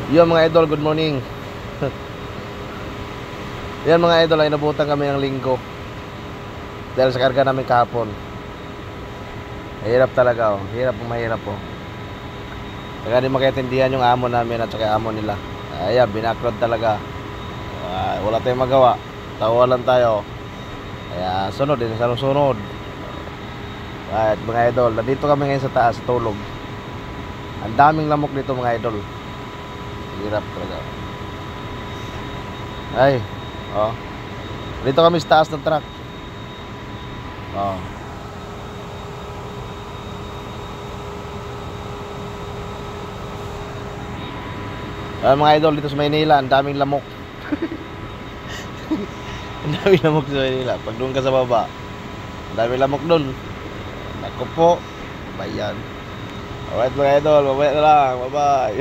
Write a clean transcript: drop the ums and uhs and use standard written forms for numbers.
Yun mga idol, good morning. Yan mga idol, ay nabutan kami ng linggo dahil sa karga namin kahapon. Hirap talaga, oh. Hirap, mahirap, oh. Kaya di makaintindihan yung amo namin at saka amo nila. Ayan, binakrod talaga. Wala tayong magawa, tawalan tayo. Kaya sunod din sa sunod. At mga idol, nandito kami ngayon sa taas, tulog. Ang daming lamok dito mga idol. Hirap talaga. Ay, oh. Dito kami sa taas ng truck. Oh. Mga idol, dito sa Maynila, ang daming lamok. Ang daming lamok sa Maynila. Pag doon ka sa baba, ang daming lamok doon. Naku po. Bayan. Alright mga idol, mamaya na lang. Bye bye.